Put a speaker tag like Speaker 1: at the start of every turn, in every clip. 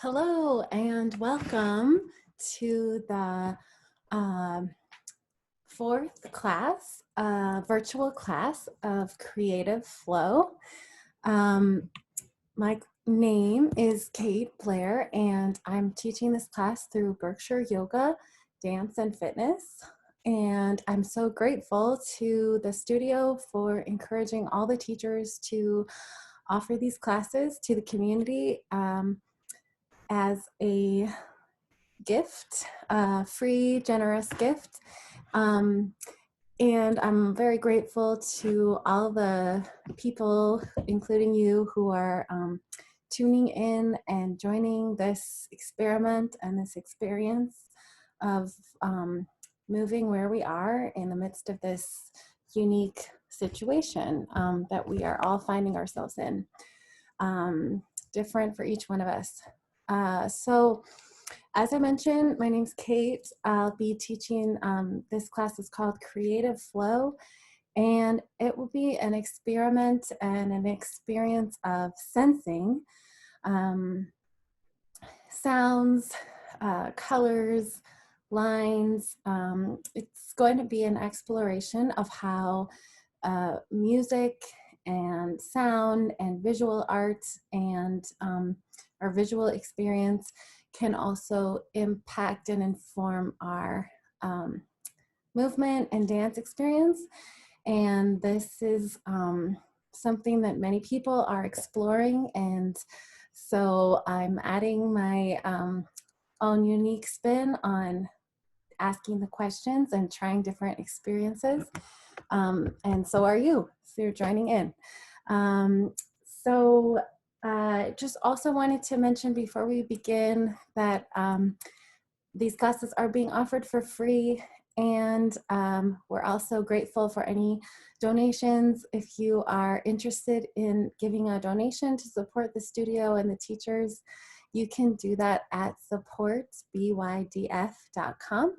Speaker 1: Hello and welcome to the fourth class, virtual class of Creative Flow. My name is Kate Blair and I'm teaching this class through Berkshire Yoga, Dance and Fitness. And I'm so grateful to the studio for encouraging all the teachers to offer these classes to the community as a gift, free, generous gift. And I'm very grateful to all the people, including you, who are tuning in and joining this experiment and this experience of moving where we are in the midst of this unique situation that we are all finding ourselves in, different for each one of us. So as I mentioned, my name's Kate. I'll be teaching, this class is called Creative Flow, and it will be an experiment and an experience of sensing sounds, colors, lines. It's going to be an exploration of how music and sound and visual art and our visual experience can also impact and inform our movement and dance experience. And this is something that many people are exploring, and so I'm adding my own unique spin on asking the questions and trying different experiences. And so are you, so you're joining in. Just also wanted to mention before we begin that these classes are being offered for free, and we're also grateful for any donations. If you are interested in giving a donation to support the studio and the teachers, you can do that at support.bydf.com.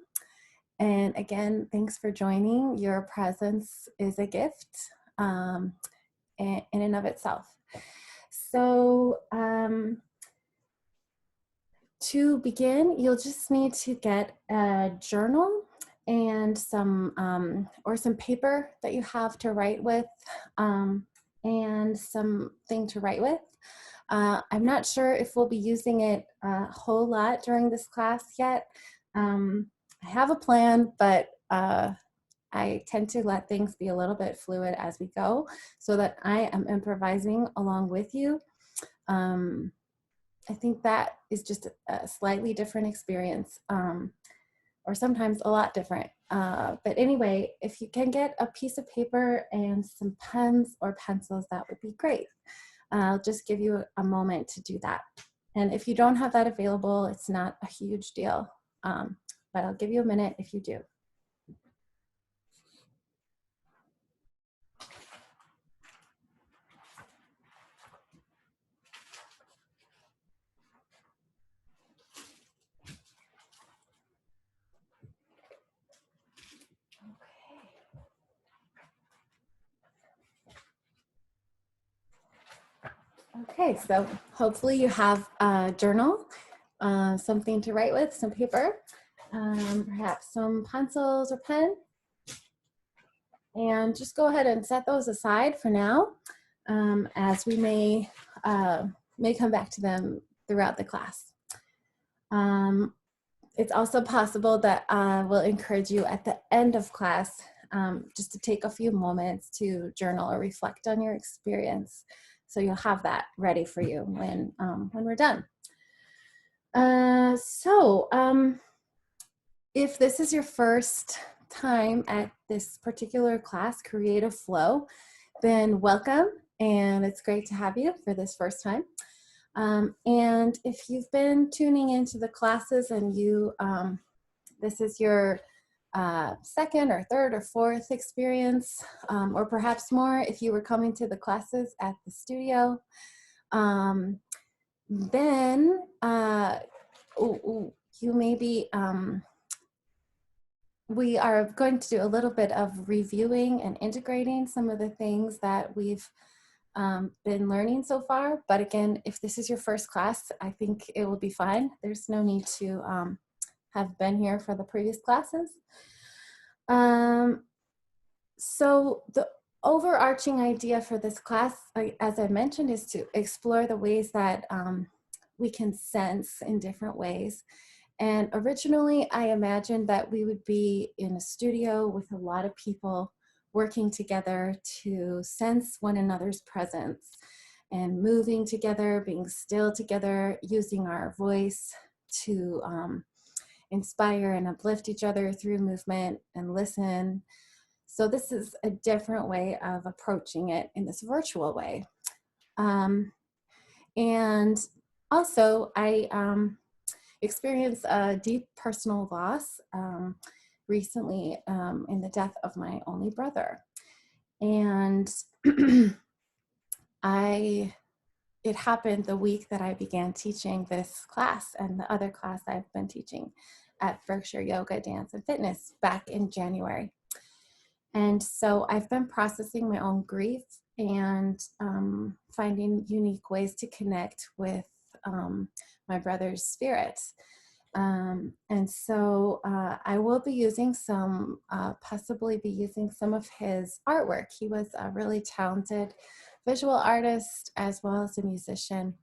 Speaker 1: And again, thanks for joining. Your presence is a gift in and of itself. So to begin, you'll just need to get a journal and some paper that you have to write with, and something to write with. I'm not sure if we'll be using it a whole lot during this class yet. I have a plan, but I tend to let things be a little bit fluid as we go so that I am improvising along with you. I think that is just a slightly different experience, or sometimes a lot different. But anyway, if you can get a piece of paper and some pens or pencils, that would be great. I'll just give you a moment to do that. And if you don't have that available, it's not a huge deal, but I'll give you a minute if you do. Okay, so hopefully you have a journal, something to write with, some paper, perhaps some pencils or pen. And just go ahead and set those aside for now, as we may come back to them throughout the class. It's also possible that we'll encourage you at the end of class just to take a few moments to journal or reflect on your experience. So you'll have that ready for you when we're done. If this is your first time at this particular class, Creative Flow, then welcome, and it's great to have you for this first time. And if you've been tuning into the classes and you, this is your second or third or fourth experience, or perhaps more if you were coming to the classes at the studio, then you may be, we are going to do a little bit of reviewing and integrating some of the things that we've been learning so far. But again, if this is your first class, I think it will be fine. There's no need to have been here for the previous classes. So the overarching idea for this class, as I mentioned, is to explore the ways that we can sense in different ways. And originally, I imagined that we would be in a studio with a lot of people working together to sense one another's presence and moving together, being still together, using our voice to inspire and uplift each other through movement and listen. So this is a different way of approaching it in this virtual way. And also, I experienced a deep personal loss recently in the death of my only brother. And it happened the week that I began teaching this class and the other class I've been teaching at Berkshire Yoga, Dance, and Fitness back in January. And so I've been processing my own grief and finding unique ways to connect with my brother's spirit. And so I will be using possibly be using some of his artwork. He was a really talented visual artist as well as a musician.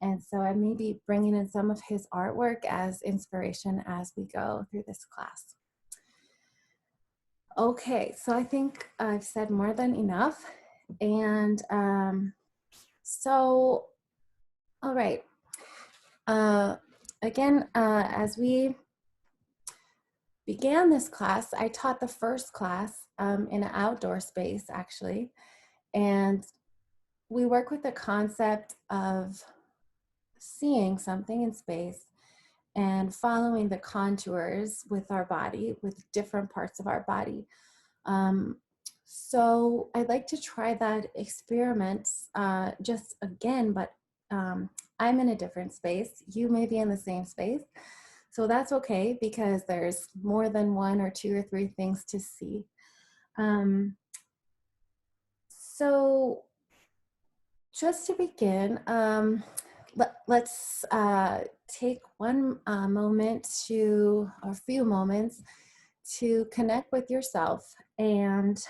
Speaker 1: And so I may be bringing in some of his artwork as inspiration as we go through this class. Okay, so I think I've said more than enough. And all right. Again, as we began this class, I taught the first class in an outdoor space, actually. And we work with the concept of seeing something in space and following the contours with our body, with different parts of our body. So I'd like to try that experiment just again, but I'm in a different space. You may be in the same space. So that's okay because there's more than one or two or three things to see. So just to begin, let's take one moment or a few moments to connect with yourself and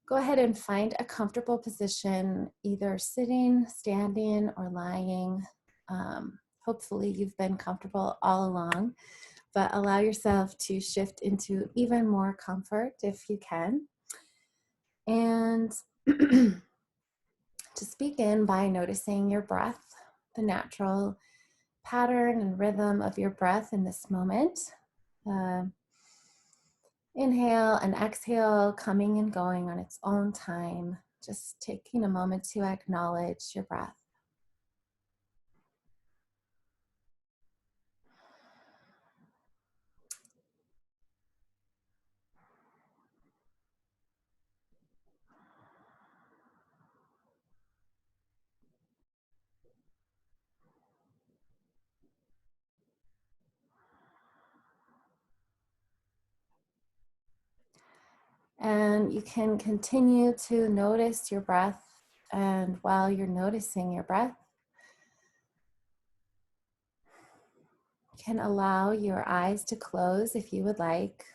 Speaker 1: go ahead and find a comfortable position, either sitting, standing, or lying. Hopefully you've been comfortable all along, but allow yourself to shift into even more comfort if you can. And just begin by noticing your breath, the natural pattern and rhythm of your breath in this moment. Inhale and exhale, coming and going on its own time. Just taking a moment to acknowledge your breath. And you can continue to notice your breath. And while you're noticing your breath, you can allow your eyes to close if you would like.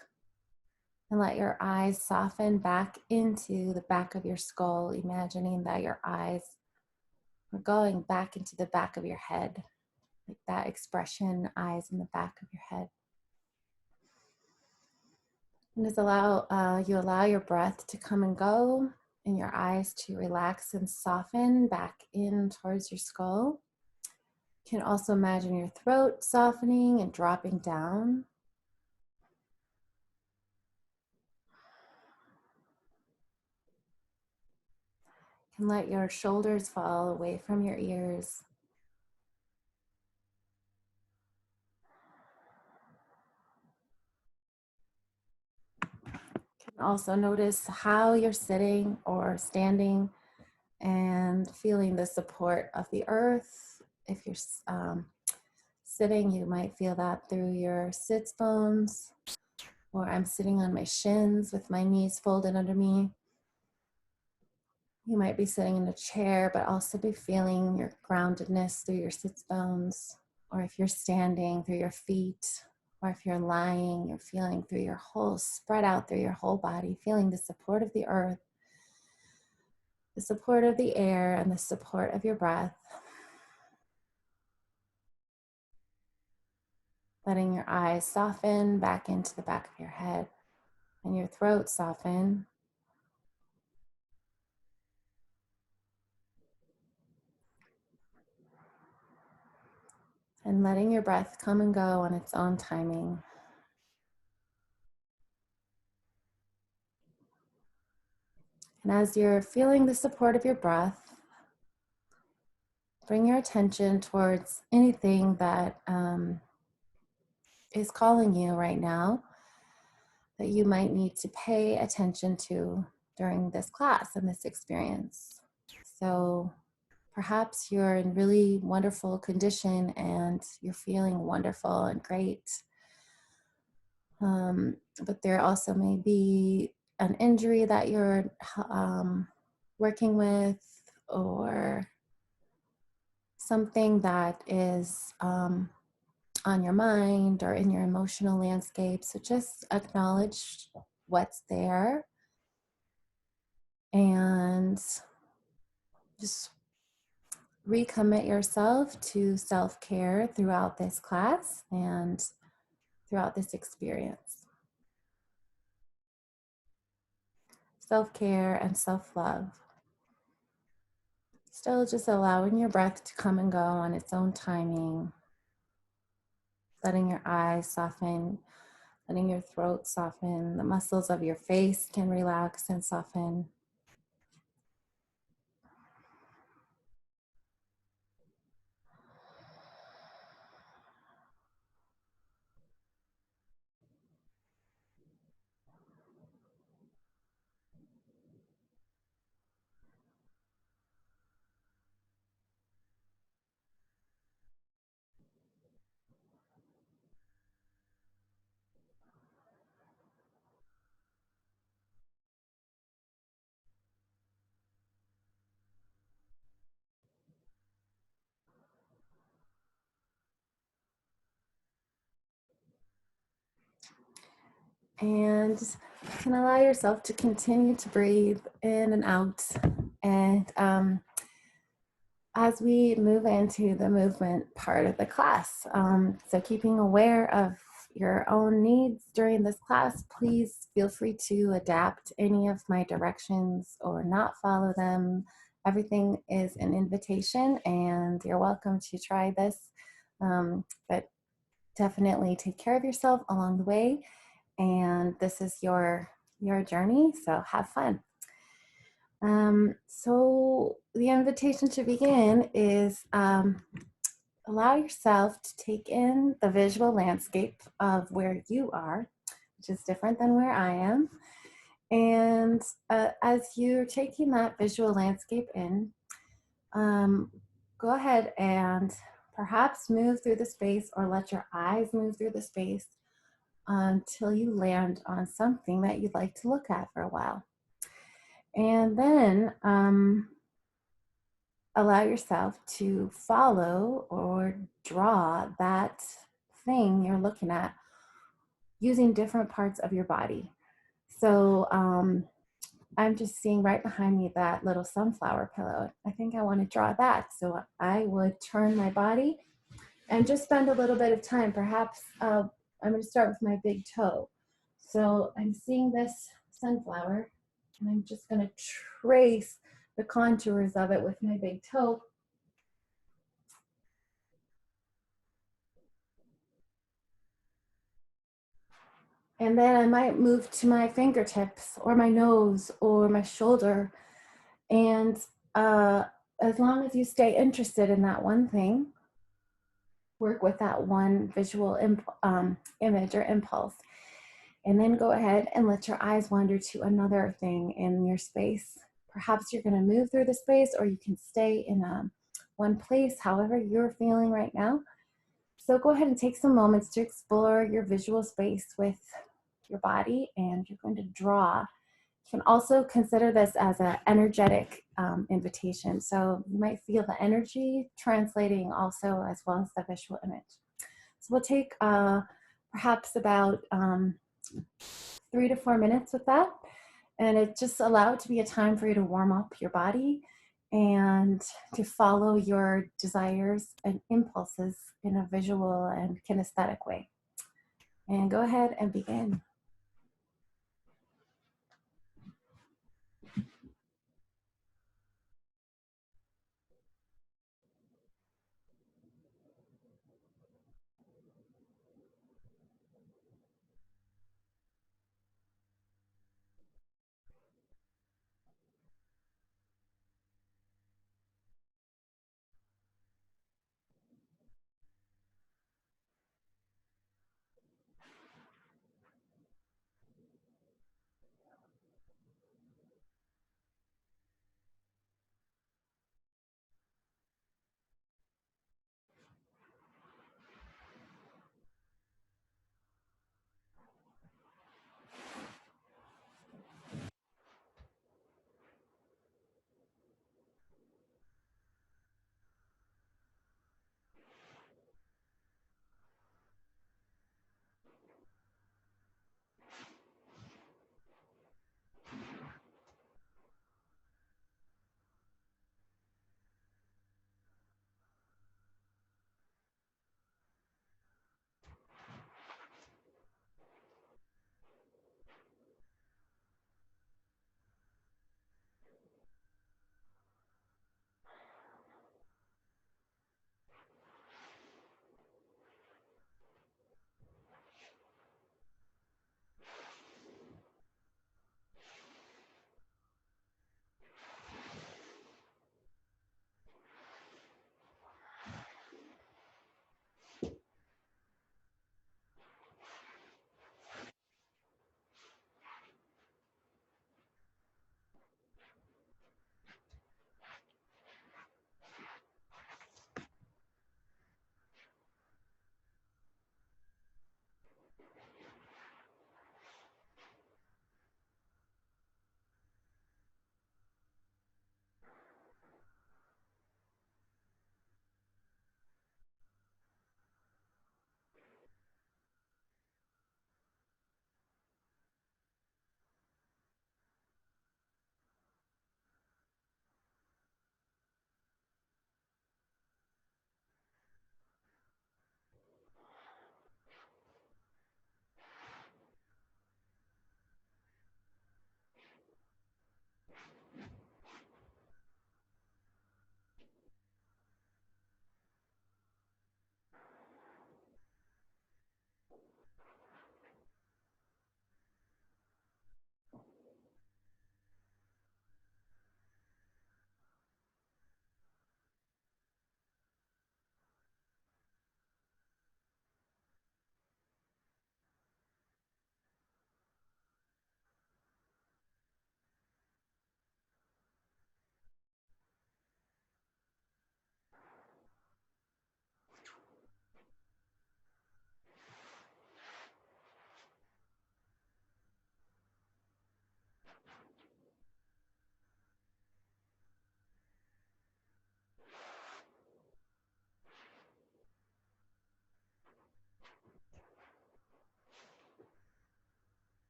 Speaker 1: And let your eyes soften back into the back of your skull, imagining that your eyes are going back into the back of your head, like that expression, eyes in the back of your head. And just allow your breath to come and go and your eyes to relax and soften back in towards your skull. You can also imagine your throat softening and dropping down. You can let your shoulders fall away from your ears. You can also notice how you're sitting or standing and feeling the support of the earth. If you're sitting, you might feel that through your sits bones, or I'm sitting on my shins with my knees folded under me. You might be sitting in a chair, but also be feeling your groundedness through your sits bones, or if you're standing, through your feet, or if you're lying, you're feeling through your whole, spread out through your whole body, feeling the support of the earth, the support of the air, and the support of your breath. Letting your eyes soften back into the back of your head and your throat soften. And letting your breath come and go on its own timing. And as you're feeling the support of your breath, bring your attention towards anything that is calling you right now that you might need to pay attention to during this class and this experience. So perhaps you're in really wonderful condition and you're feeling wonderful and great. But there also may be an injury that you're working with, or something that is on your mind or in your emotional landscape. So just acknowledge what's there and just recommit yourself to self-care throughout this class and throughout this experience. Self-care and self-love. Still just allowing your breath to come and go on its own timing. Letting your eyes soften, letting your throat soften. The muscles of your face can relax and soften. And you can allow yourself to continue to breathe in and out. And as we move into the movement part of the class, so keeping aware of your own needs during this class, please feel free to adapt any of my directions or not follow them. Everything is an invitation and you're welcome to try this, but definitely take care of yourself along the way. And this is your journey, so have fun. So the invitation to begin is allow yourself to take in the visual landscape of where you are, which is different than where I am. And as you're taking that visual landscape in, go ahead and perhaps move through the space or let your eyes move through the space until you land on something that you'd like to look at for a while. And then allow yourself to follow or draw that thing you're looking at using different parts of your body. So I'm just seeing right behind me that little sunflower pillow. I think I want to draw that. So I would turn my body and just spend a little bit of time. Perhaps I'm going to start with my big toe. So I'm seeing this sunflower and I'm just going to trace the contours of it with my big toe. And then I might move to my fingertips or my nose or my shoulder. And as long as you stay interested in that one thing, work with that one visual image or impulse. And then go ahead and let your eyes wander to another thing in your space. Perhaps you're going to move through the space, or you can stay in one place, however you're feeling right now. So go ahead and take some moments to explore your visual space with your body, and you're going to draw. You can also consider this as an energetic invitation. So you might feel the energy translating also as well as the visual image. So we'll take perhaps about 3 to 4 minutes with that. And it just allow it to be a time for you to warm up your body and to follow your desires and impulses in a visual and kinesthetic way. And go ahead and begin.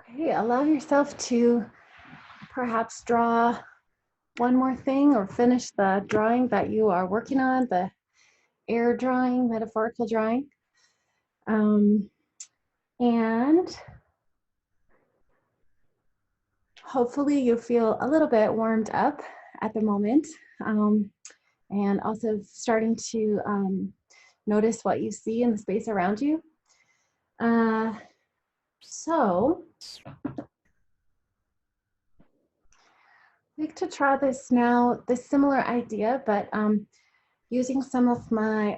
Speaker 1: Okay, allow yourself to perhaps draw one more thing or finish the drawing that you are working on, the air drawing, metaphorical drawing. And hopefully you feel a little bit warmed up at the moment, and also starting to notice what you see in the space around you. So I'd like to try this now, this similar idea, but using some of my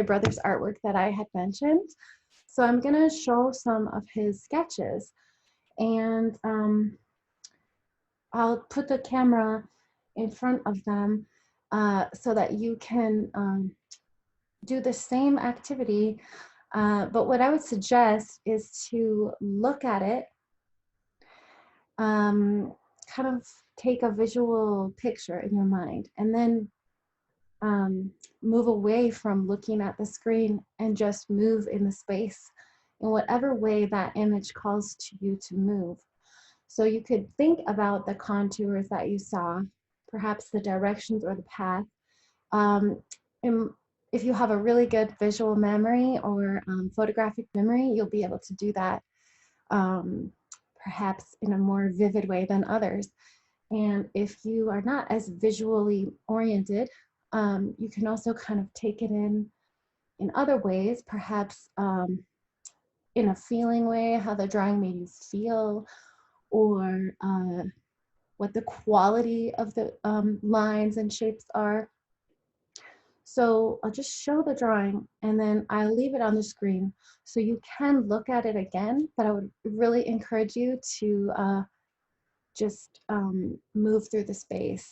Speaker 1: brother's artwork that I had mentioned. So I'm gonna show some of his sketches, and I'll put the camera in front of them so that you can do the same activity. But what I would suggest is to look at it, kind of take a visual picture in your mind, and then move away from looking at the screen and just move in the space in whatever way that image calls to you to move. So you could think about the contours that you saw, perhaps the directions or the path. And if you have a really good visual memory or photographic memory, you'll be able to do that perhaps in a more vivid way than others. And if you are not as visually oriented, you can also kind of take it in other ways, perhaps in a feeling way, how the drawing made you feel, or what the quality of the lines and shapes are. So I'll just show the drawing and then I'll leave it on the screen so you can look at it again, but I would really encourage you to just move through the space.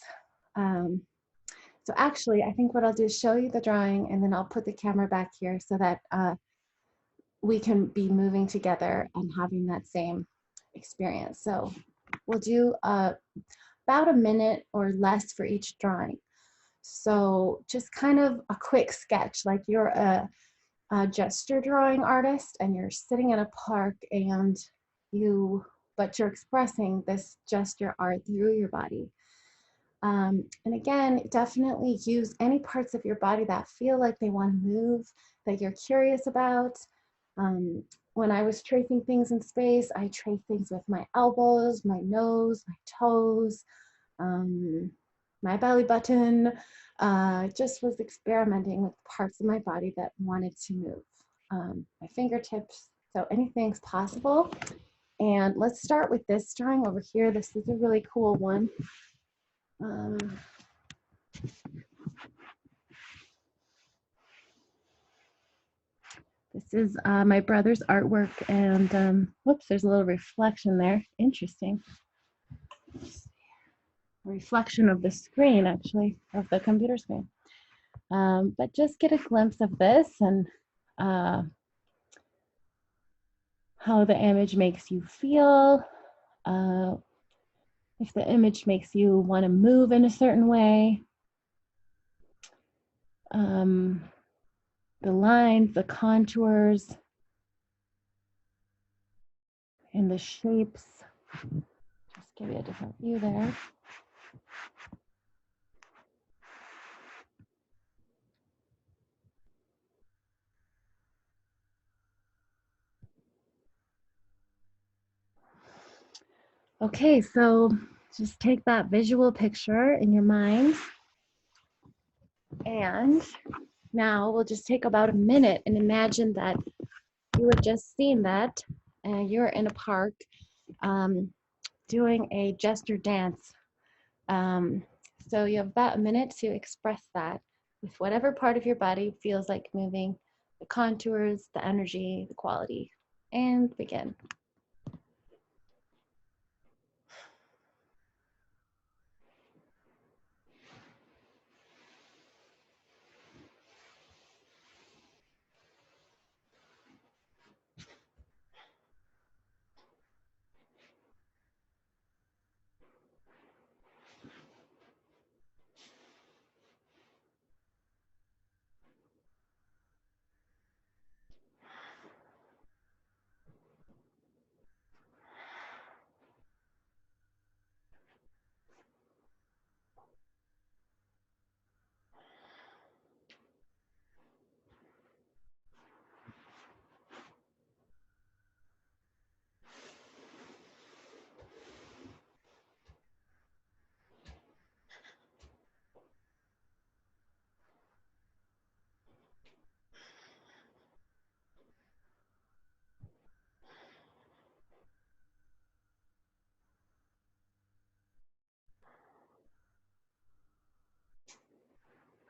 Speaker 1: So actually, I think what I'll do is show you the drawing and then I'll put the camera back here so that we can be moving together and having that same experience. So we'll do about a minute or less for each drawing. So just kind of a quick sketch, like you're a gesture drawing artist and you're sitting in a park and but you're expressing this gesture art through your body. And again, definitely use any parts of your body that feel like they want to move, that you're curious about. When I was tracing things in space, I traced things with my elbows, my nose, my toes, my belly button. Just was experimenting with parts of my body that wanted to move. My fingertips, so anything's possible. And let's start with this drawing over here. This is a really cool one. This is my brother's artwork, and whoops, there's a little reflection there. Interesting. Reflection of the screen, actually, of the computer screen. But just get a glimpse of this and how the image makes you feel. If the image makes you want to move in a certain way. The lines, the contours, and the shapes. Just give you a different view there. Okay, so just take that visual picture in your mind. And now we'll just take about a minute and imagine that you had just seen that and you're in a park doing a gesture dance. So you have about a minute to express that with whatever part of your body feels like moving, the contours, the energy, the quality, and begin.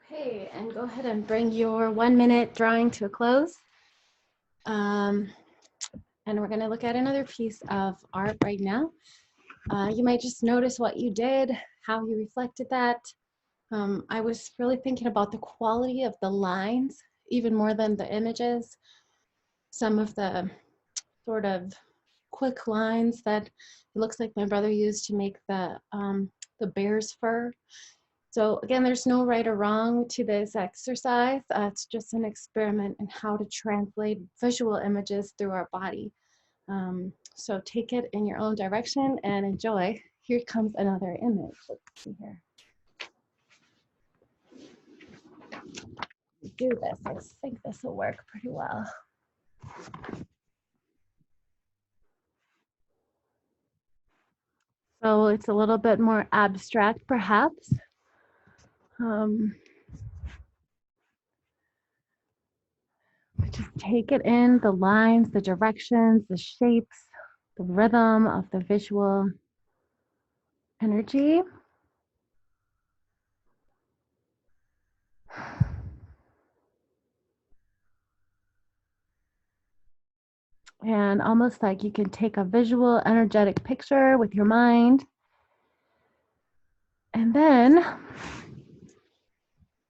Speaker 1: Okay, and go ahead and bring your 1 minute drawing to a close. And we're gonna look at another piece of art right now. You might just notice what you did, how you reflected that. I was really thinking about the quality of the lines, even more than the images. Some of the sort of quick lines that it looks like my brother used to make the bear's fur. So again, there's no right or wrong to this exercise. It's just an experiment in how to translate visual images through our body. So take it in your own direction and enjoy. Here comes another image. Let's see here. Do this. I think this will work pretty well. So it's a little bit more abstract, perhaps. Just take it in, the lines, the directions, the shapes, the rhythm of the visual energy. And almost like you can take a visual, energetic picture with your mind. And then,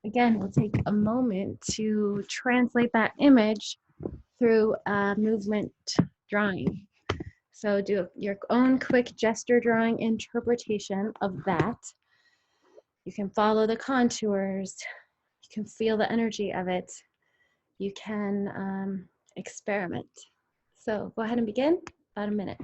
Speaker 1: again, we'll take a moment to translate that image through a movement drawing. So do your own quick gesture drawing interpretation of that. You can follow the contours. You can feel the energy of it. You can experiment. So go ahead and begin, about a minute.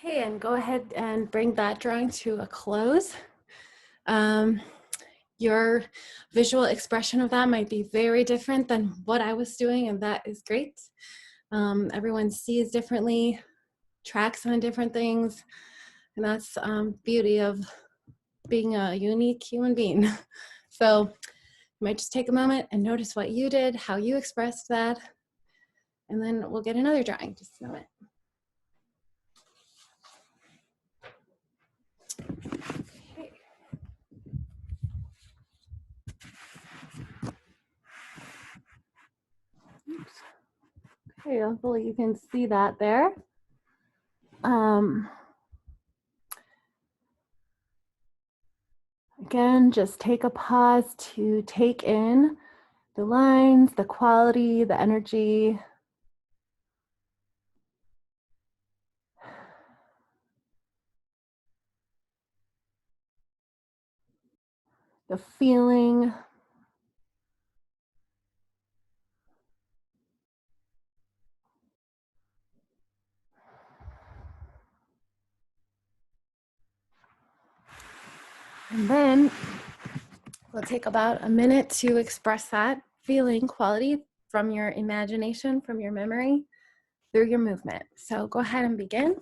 Speaker 1: Okay, and go ahead and bring that drawing to a close. Your visual expression of that might be very different than what I was doing, and that is great. Everyone sees differently, tracks on different things, and that's beauty of being a unique human being. So you might just take a moment and notice what you did, how you expressed that, and then we'll get another drawing. Just a moment. Okay. Oops. Okay, hopefully you can see that there. Again, just take a pause to take in the lines, the quality, the energy. The feeling. And then we'll take about a minute to express that feeling quality from your imagination, from your memory, through your movement. So go ahead and begin.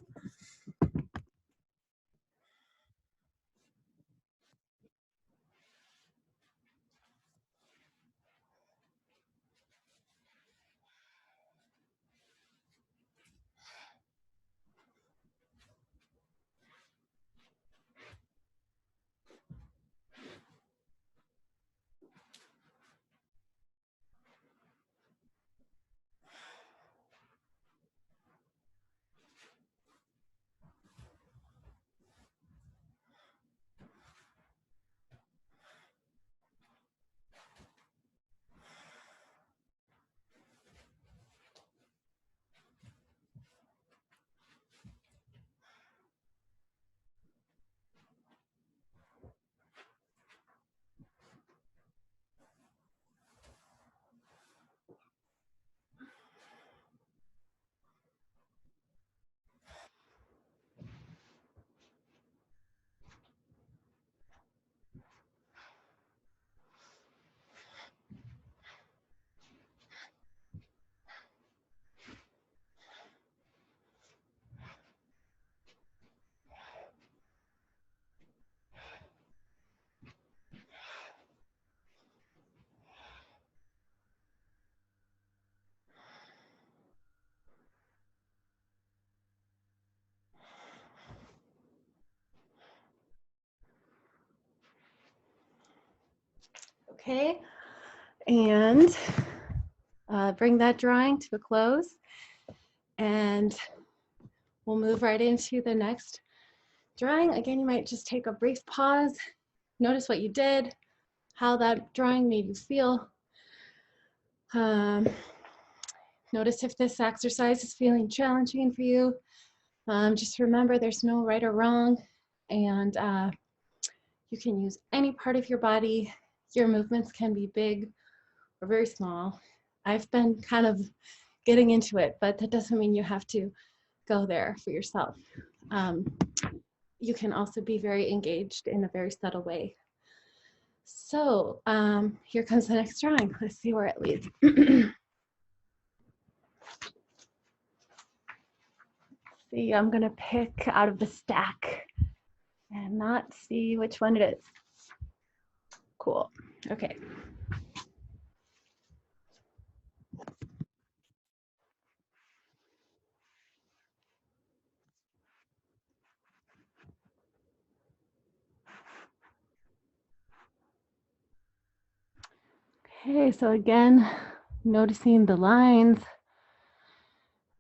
Speaker 1: Okay, and bring that drawing to a close, and we'll move right into the next drawing. Again, you might just take a brief pause, notice what you did, how that drawing made you feel. Notice if this exercise is feeling challenging for you. Just remember there's no right or wrong, and you can use any part of your body. Your movements can be big or very small. I've been kind of getting into it, but that doesn't mean you have to go there for yourself. You can also be very engaged in a very subtle way. So here comes the next drawing. Let's see where it leads. See, I'm gonna pick out of the stack and not see which one it is. Cool, okay. Okay, so again, noticing the lines,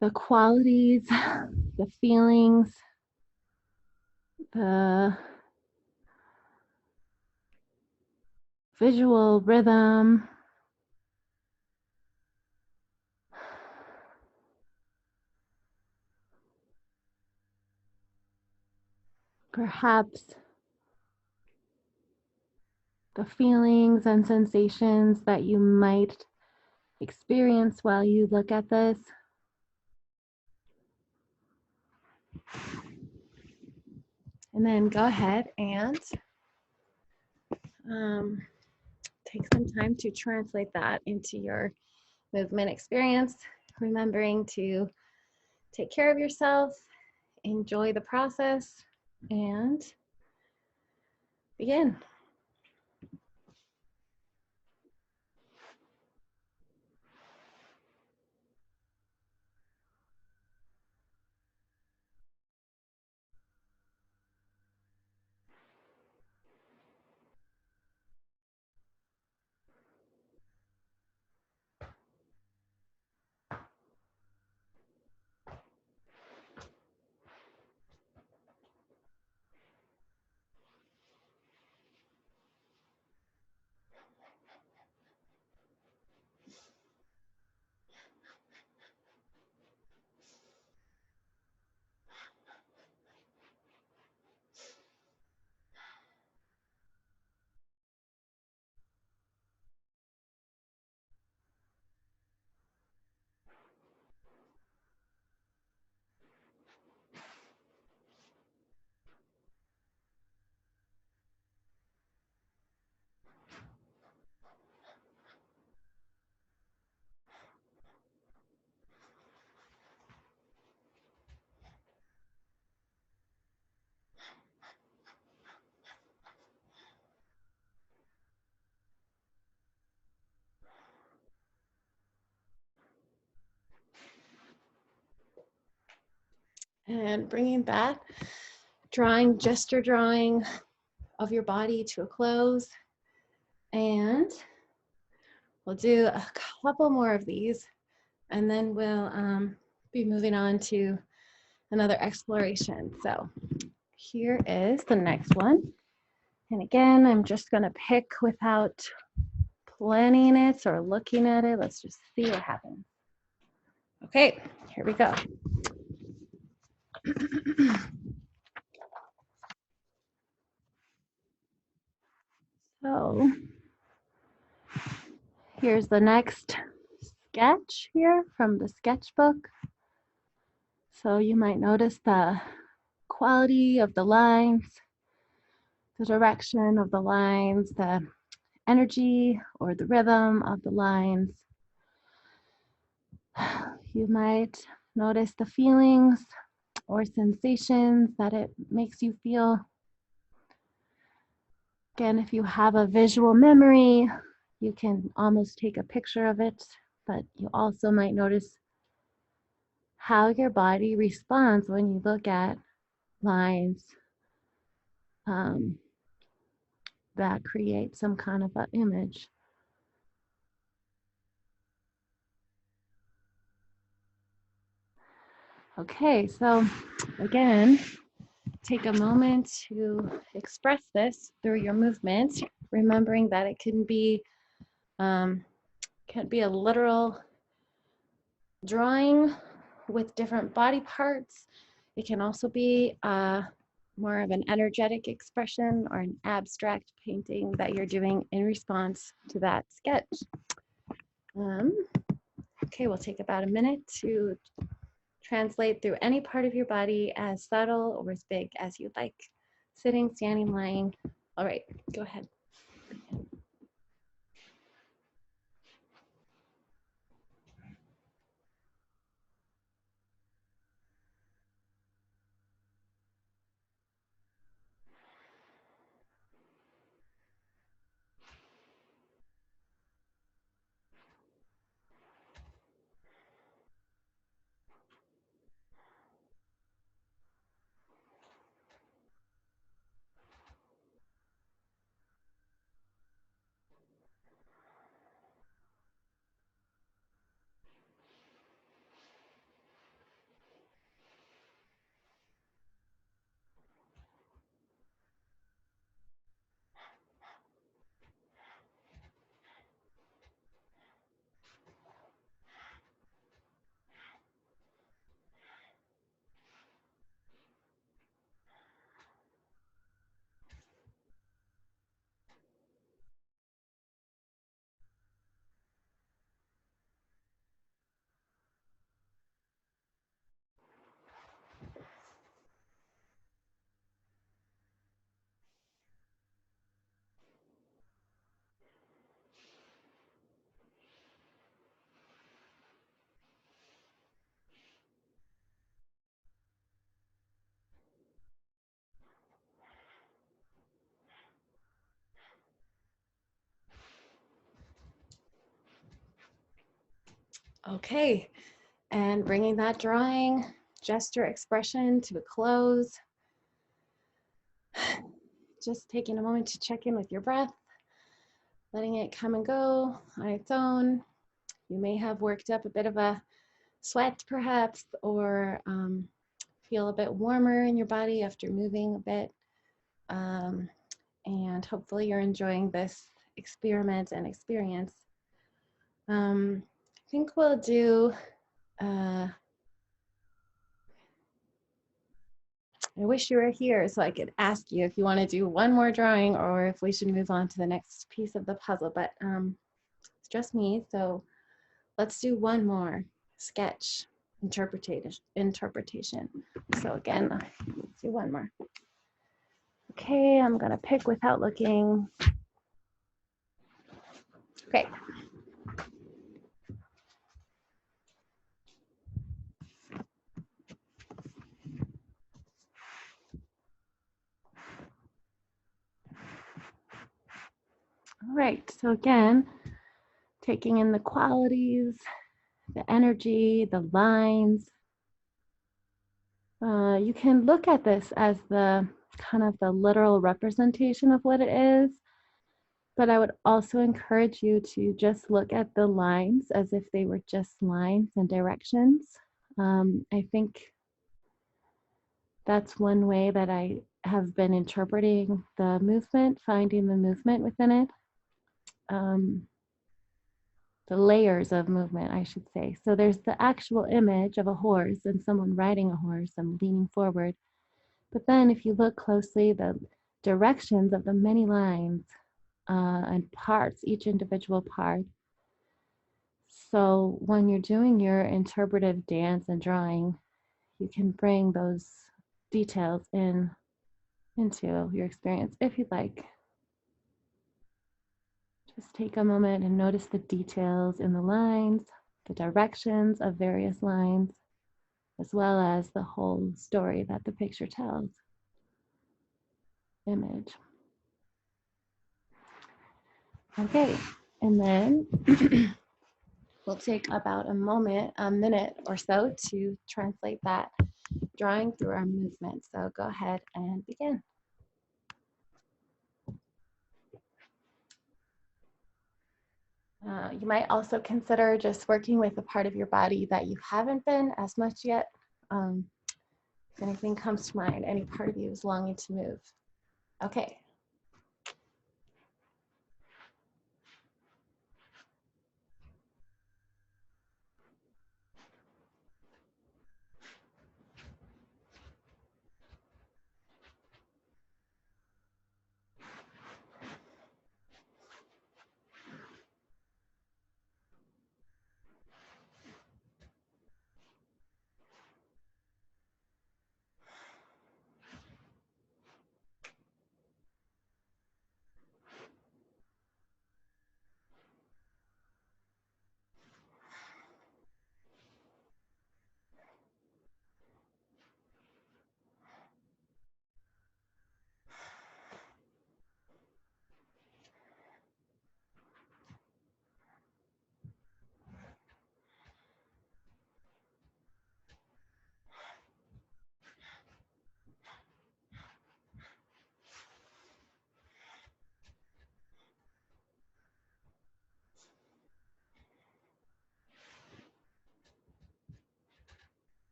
Speaker 1: the qualities, the feelings, the visual rhythm, perhaps the feelings and sensations that you might experience while you look at this. And then go ahead and take some time to translate that into your movement experience, remembering to take care of yourself, enjoy the process, and begin. And bringing that gesture drawing of your body to a close. And we'll do a couple more of these, and then we'll be moving on to another exploration. So here is the next one. And again, I'm just gonna pick without planning it or looking at it. Let's just see what happens. Okay, here we go. So here's the next sketch here from the sketchbook. So you might notice the quality of the lines, the direction of the lines, the energy or the rhythm of the lines. You might notice the feelings or sensations that it makes you feel. Again, if you have a visual memory, you can almost take a picture of it, but you also might notice how your body responds when you look at lines, that create some kind of an image. Okay, so again, take a moment to express this through your movement, remembering that it can be can't be a literal drawing with different body parts. It can also be more of an energetic expression or an abstract painting that you're doing in response to that sketch. Okay, we'll take about a minute to translate through any part of your body, as subtle or as big as you'd like. Sitting, standing, lying. All right, go ahead. Okay, and bringing that drawing, gesture, expression to a close. Just taking a moment to check in with your breath, letting it come and go on its own. You may have worked up a bit of a sweat perhaps, or feel a bit warmer in your body after moving a bit. And hopefully you're enjoying this experiment and experience. I think we'll do, I wish you were here so I could ask you if you want to do one more drawing or if we should move on to the next piece of the puzzle, but it's just me, so let's do one more sketch interpretation. So again, let's do one more. Okay, I'm gonna pick without looking. Great. All right, so again, taking in the qualities, the energy, the lines. You can look at this as the kind of the literal representation of what it is, but I would also encourage you to just look at the lines as if they were just lines and directions. I think that's one way that I have been interpreting the movement, finding the movement within it. The layers of movement, I should say. So there's the actual image of a horse and someone riding a horse and leaning forward. But then if you look closely, the directions of the many lines and parts, each individual part. So when you're doing your interpretive dance and drawing, you can bring those details into your experience if you'd like. Just take a moment and notice the details in the lines, the directions of various lines, as well as the whole story that the picture tells. Image. Okay, and then we'll take about a minute or so to translate that drawing through our movement. So go ahead and begin. You might also consider just working with a part of your body that you haven't been as much yet. If anything comes to mind, any part of you is longing to move. Okay.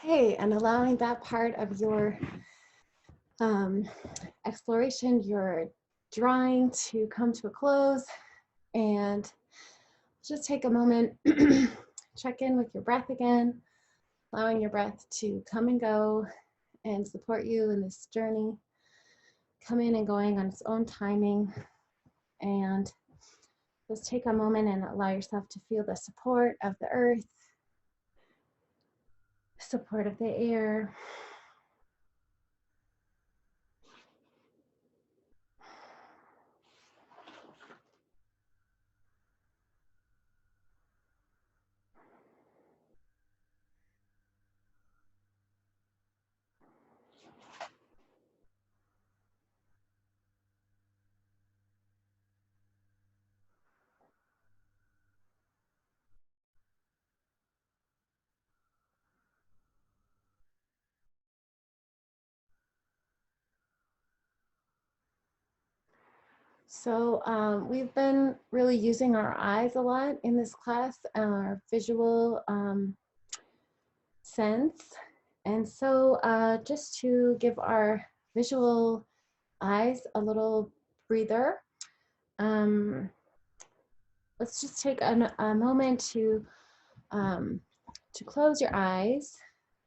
Speaker 1: Okay, and allowing that part of your exploration, your drawing to come to a close, and just take a moment, check in with your breath again, allowing your breath to come and go and support you in this journey, coming and going on its own timing. And just take a moment and allow yourself to feel the support of the earth, support of the air. So we've been really using our eyes a lot in this class, our visual sense. And so just to give our visual eyes a little breather, let's just take a moment to close your eyes.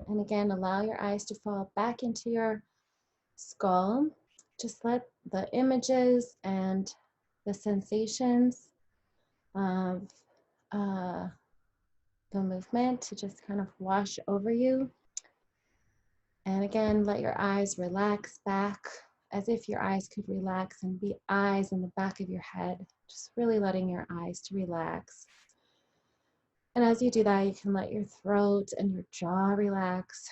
Speaker 1: And again, allow your eyes to fall back into your skull. Just let the images and the sensations of the movement to just kind of wash over you. And again, let your eyes relax back as if your eyes could relax and be eyes in the back of your head. Just really letting your eyes to relax. And as you do that, you can let your throat and your jaw relax,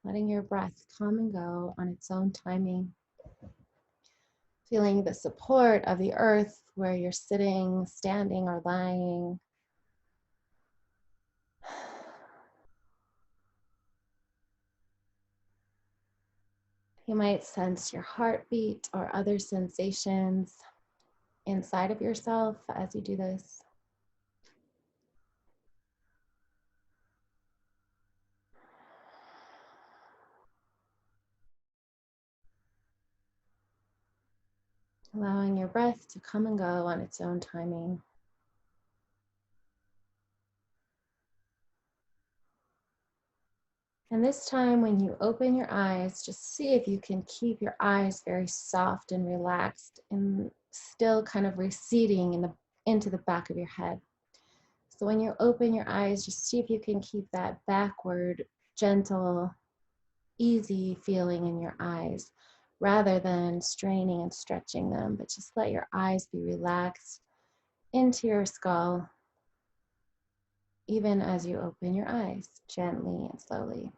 Speaker 1: letting your breath come and go on its own timing. Feeling the support of the earth where you're sitting, standing, or lying. You might sense your heartbeat or other sensations inside of yourself as you do this. Allowing your breath to come and go on its own timing. And this time when you open your eyes, just see if you can keep your eyes very soft and relaxed and still kind of receding into the back of your head. So when you open your eyes, just see if you can keep that backward, gentle, easy feeling in your eyes rather than straining and stretching them, but just let your eyes be relaxed into your skull, even as you open your eyes gently and slowly.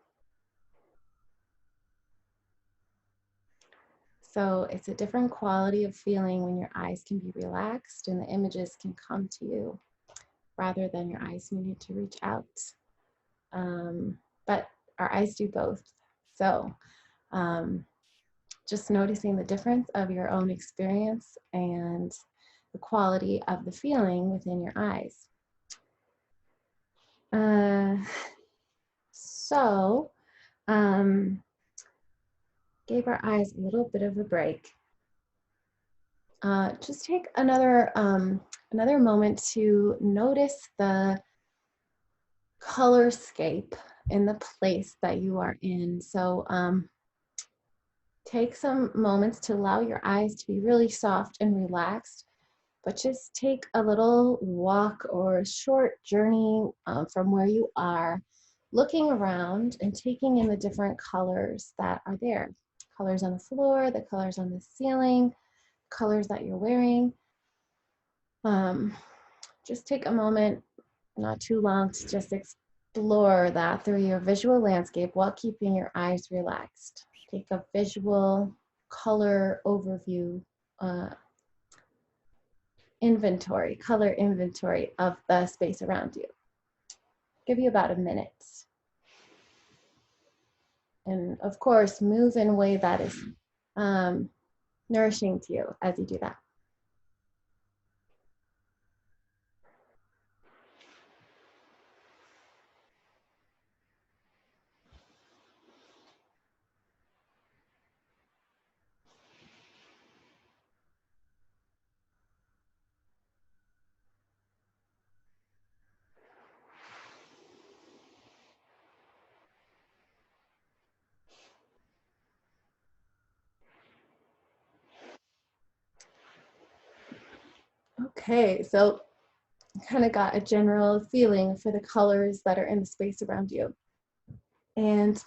Speaker 1: So it's a different quality of feeling when your eyes can be relaxed and the images can come to you rather than your eyes needing to reach out. But our eyes do both. So just noticing the difference of your own experience and the quality of the feeling within your eyes. Gave our eyes a little bit of a break. Just take another moment to notice the colorscape in the place that you are in. So take some moments to allow your eyes to be really soft and relaxed, but just take a little walk or a short journey from where you are, looking around and taking in the different colors that are there. Colors on the floor, the colors on the ceiling, colors that you're wearing. Just take a moment, not too long, to just explore that through your visual landscape while keeping your eyes relaxed. Take a visual color overview, color inventory of the space around you. Give you about a minute. And of course, move in a way that is nourishing to you as you do that. Okay, so kind of got a general feeling for the colors that are in the space around you. And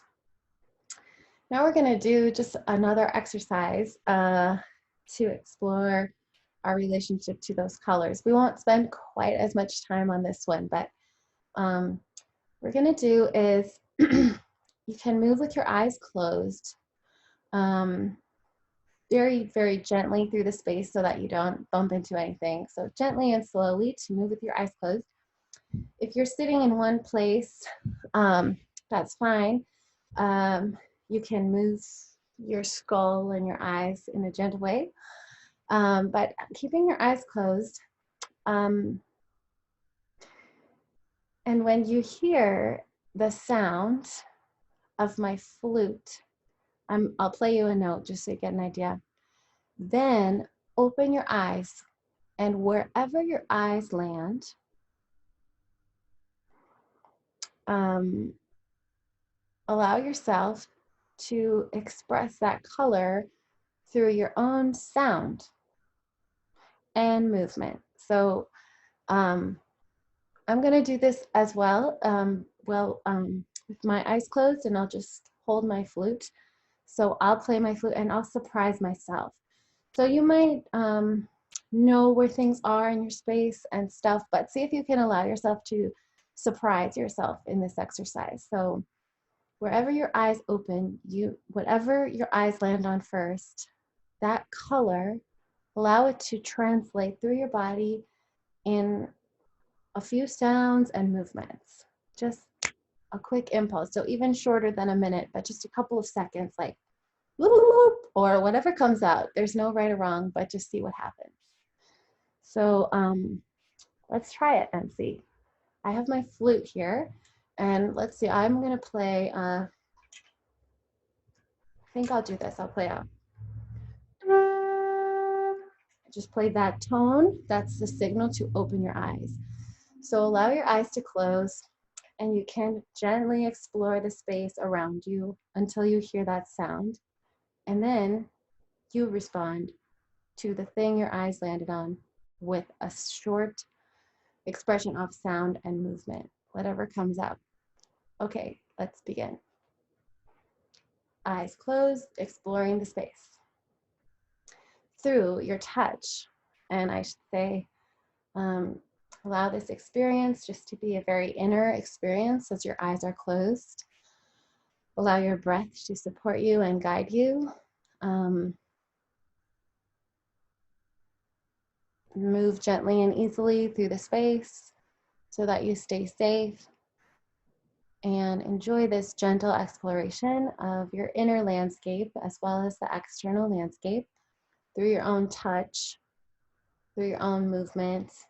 Speaker 1: now we're going to do just another exercise to explore our relationship to those colors. We won't spend quite as much time on this one, but what we're going to do is you can move with your eyes closed very, very gently through the space so that you don't bump into anything. So gently and slowly to move with your eyes closed. If you're sitting in one place, that's fine. You can move your skull and your eyes in a gentle way, but keeping your eyes closed. And when you hear the sound of my flute, I'll play you a note just so you get an idea. Then open your eyes, and wherever your eyes land, allow yourself to express that color through your own sound and movement. So I'm going to do this as well, with my eyes closed, and I'll just hold my flute. So I'll play my flute and I'll surprise myself. So you might know where things are in your space and stuff, but see if you can allow yourself to surprise yourself in this exercise. So wherever your eyes open, whatever your eyes land on first, that color, allow it to translate through your body in a few sounds and movements. Just a quick impulse. So even shorter than a minute, but just a couple of seconds, like or whatever comes out. There's no right or wrong, but just see what happens. So let's try it and see. I have my flute here, and let's see, I'm gonna play, I think I'll do this. I'll play out. Just play that tone. That's the signal to open your eyes. So allow your eyes to close, and you can gently explore the space around you until you hear that sound. And then you respond to the thing your eyes landed on with a short expression of sound and movement, whatever comes out. Okay, let's begin. Eyes closed, exploring the space. Through your touch, and I should say, allow this experience just to be a very inner experience as your eyes are closed. Allow your breath to support you and guide you. Move gently and easily through the space so that you stay safe, and enjoy this gentle exploration of your inner landscape as well as the external landscape through your own touch, through your own movements.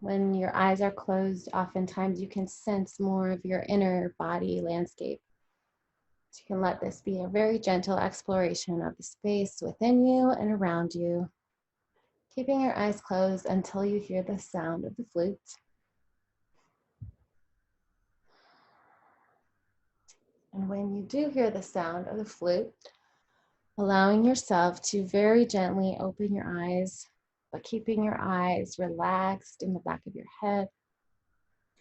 Speaker 1: When your eyes are closed, oftentimes you can sense more of your inner body landscape. So you can let this be a very gentle exploration of the space within you and around you, keeping your eyes closed until you hear the sound of the flute. And when you do hear the sound of the flute, allowing yourself to very gently open your eyes, but keeping your eyes relaxed in the back of your head,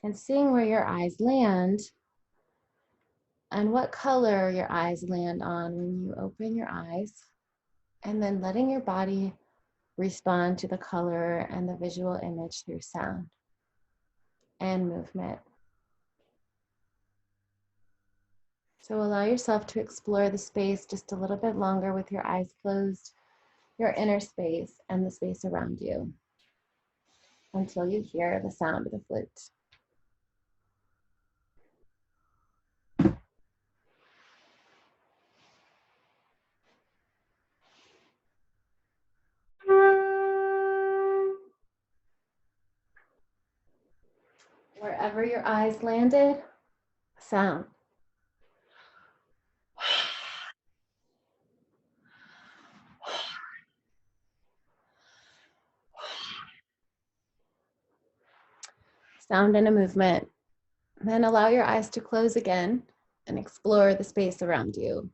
Speaker 1: and seeing where your eyes land and what color your eyes land on when you open your eyes, and then letting your body respond to the color and the visual image through sound and movement. So allow yourself to explore the space just a little bit longer with your eyes closed, your inner space and the space around you, until you hear the sound of the flute. Wherever your eyes landed, sound. Sound and a movement. Then allow your eyes to close again and explore the space around you.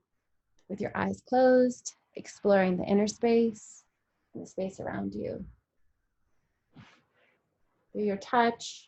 Speaker 1: With your eyes closed, exploring the inner space and the space around you. Through your touch,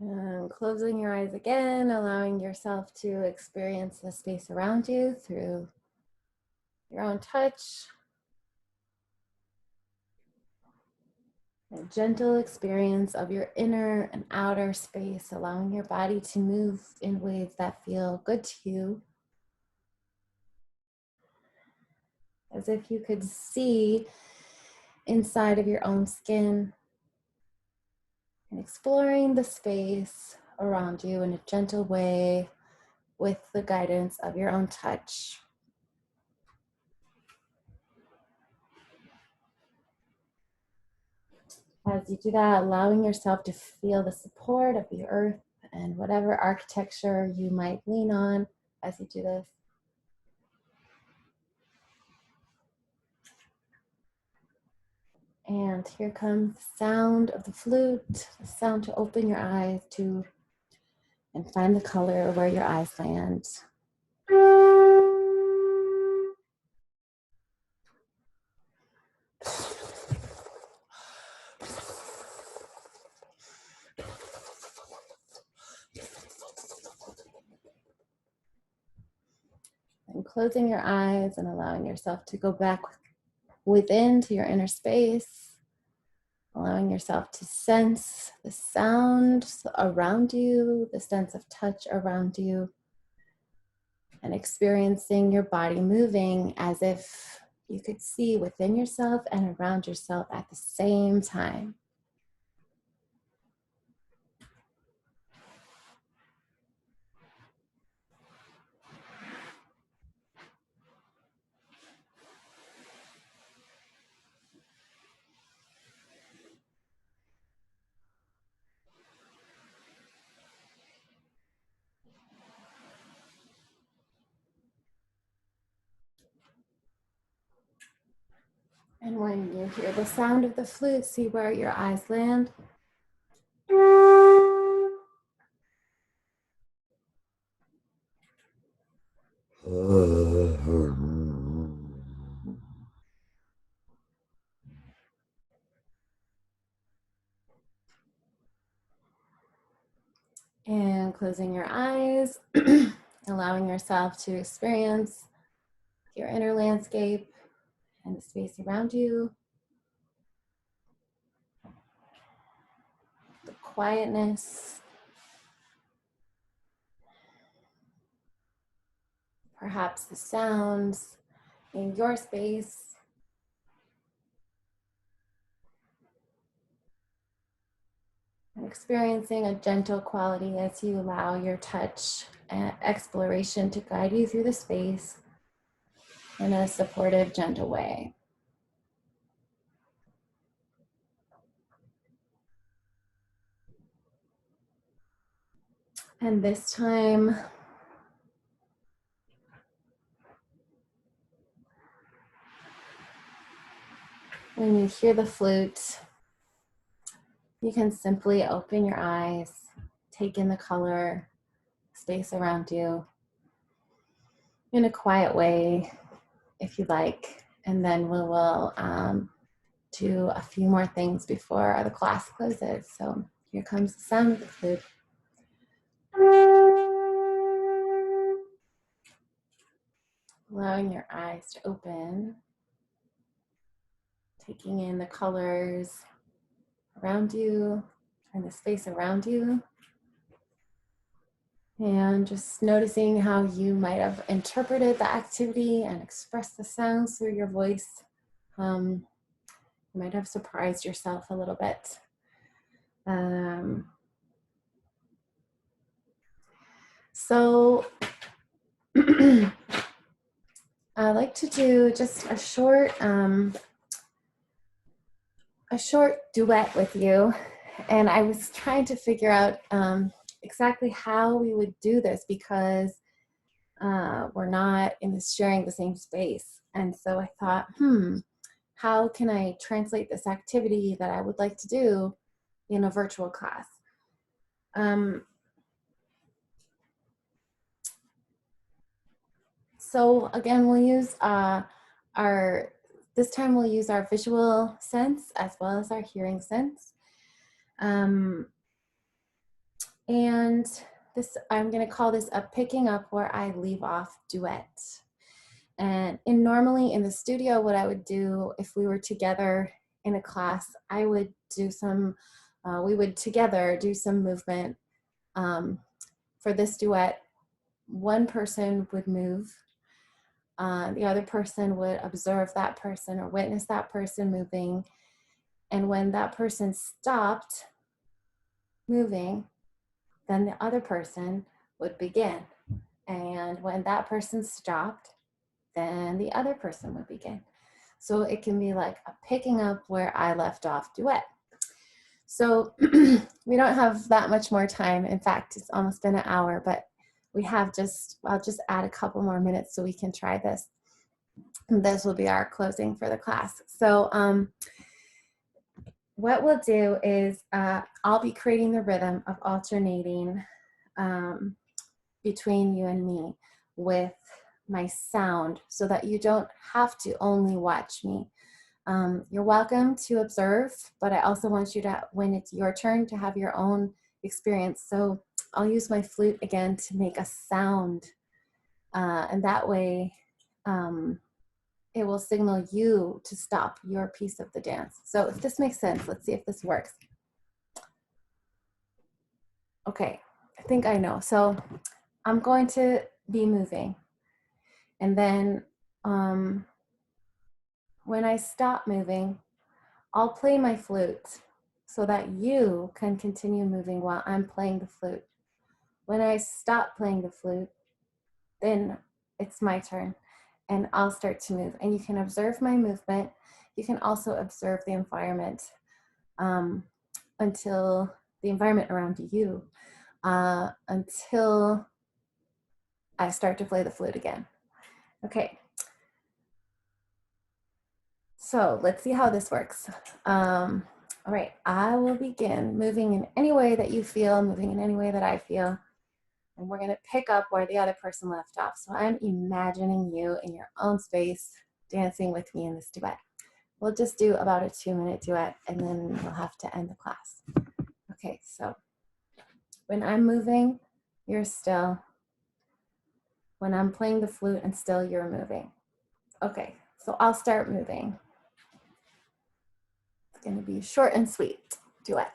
Speaker 1: and closing your eyes again, allowing yourself to experience the space around you through your own touch. A gentle experience of your inner and outer space, allowing your body to move in ways that feel good to you. As if you could see inside of your own skin, and exploring the space around you in a gentle way with the guidance of your own touch. As you do that, allowing yourself to feel the support of the earth and whatever architecture you might lean on as you do this. And here comes the sound of the flute, the sound to open your eyes to and find the color where your eyes land. And closing your eyes and allowing yourself to go back within to your inner space, allowing yourself to sense the sound around you, the sense of touch around you, and experiencing your body moving as if you could see within yourself and around yourself at the same time. And when you hear the sound of the flute, see where your eyes land. And closing your eyes, allowing yourself to experience your inner landscape and the space around you, the quietness, perhaps the sounds in your space. And experiencing a gentle quality as you allow your touch and exploration to guide you through the space in a supportive, gentle way. And this time, when you hear the flute, you can simply open your eyes, take in the color, space around you in a quiet way, if you like. And then we will do a few more things before the class closes. So here comes the sound of the flute. Allowing your eyes to open, taking in the colors around you and the space around you. And just noticing how you might have interpreted the activity and expressed the sounds through your voice. You might have surprised yourself a little bit. So I like to do just a short duet with you. And I was trying to figure out exactly how we would do this, because we're not sharing the same space. And so I thought, how can I translate this activity that I would like to do in a virtual class? So again, we'll use this time we'll use our visual sense as well as our hearing sense. And this, I'm going to call this a picking up where I leave off duet. And normally in the studio, what I would do if we were together in a class, I would do some, we would together do some movement. For this duet, one person would move, the other person would observe that person or witness that person moving. And when that person stopped moving, then the other person would begin. And when that person stopped, then the other person would begin. So it can be like a picking up where I left off duet. So we don't have that much more time. In fact, it's almost been an hour, but we have I'll just add a couple more minutes so we can try this. And this will be our closing for the class. So what we'll do is I'll be creating the rhythm of alternating between you and me with my sound, so that you don't have to only watch me. You're welcome to observe, but I also want you to, when it's your turn, to have your own experience. So I'll use my flute again to make a sound, and that way it will signal you to stop your piece of the dance. So if this makes sense, let's see if this works. Okay, I think I know. So I'm going to be moving, and then when I stop moving, I'll play my flute so that you can continue moving while I'm playing the flute. When I stop playing the flute, then it's my turn and I'll start to move. And you can observe my movement. You can also observe the environment until the environment around you, until I start to play the flute again. Okay. So let's see how this works. All right, I will begin moving in any way that you feel, moving in any way that I feel. And we're gonna pick up where the other person left off. So I'm imagining you in your own space, dancing with me in this duet. We'll just do about a 2-minute duet and then we'll have to end the class. Okay, so when I'm moving, you're still. When I'm playing the flute and still, you're moving. Okay, so I'll start moving. It's gonna be short and sweet, duet.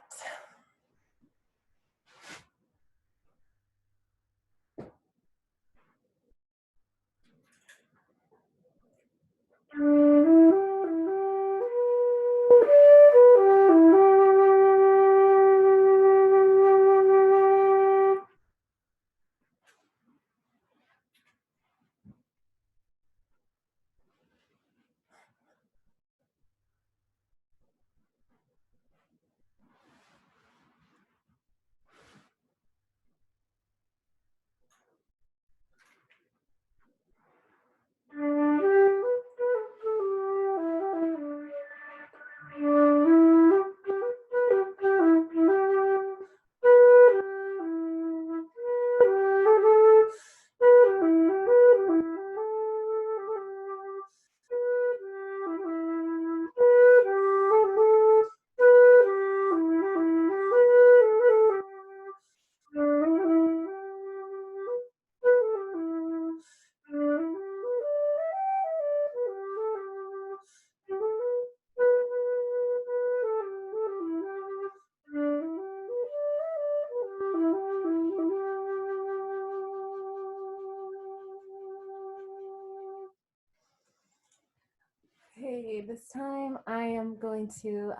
Speaker 1: Okay, this time I am going to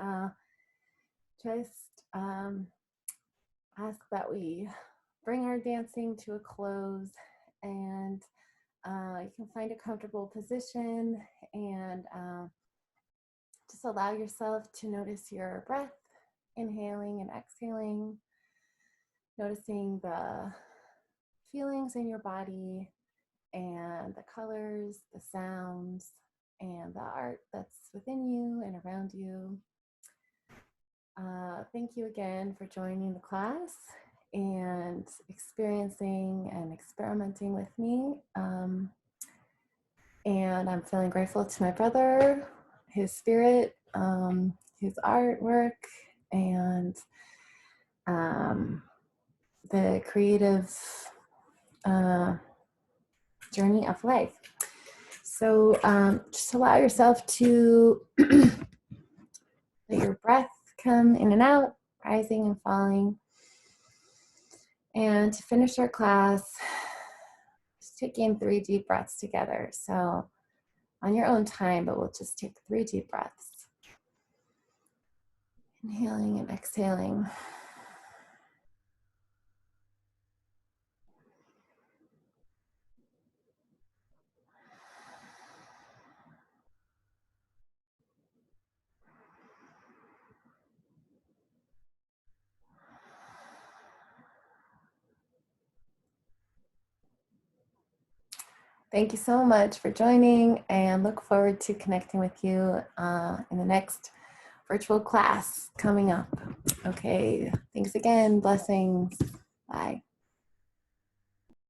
Speaker 1: just ask that we bring our dancing to a close, and you can find a comfortable position and just allow yourself to notice your breath, inhaling and exhaling, noticing the feelings in your body and the colors, the sounds, and the art that's within you and around you. Thank you again for joining the class and experiencing and experimenting with me. And I'm feeling grateful to my brother, his spirit, his artwork, and the creative journey of life. So just allow yourself to let your breath come in and out, rising and falling. And to finish our class, just taking 3 deep breaths together. So on your own time, but we'll just take 3 deep breaths. Inhaling and exhaling. Thank you so much for joining, and look forward to connecting with you in the next virtual class coming up. Okay, thanks again. Blessings. Bye.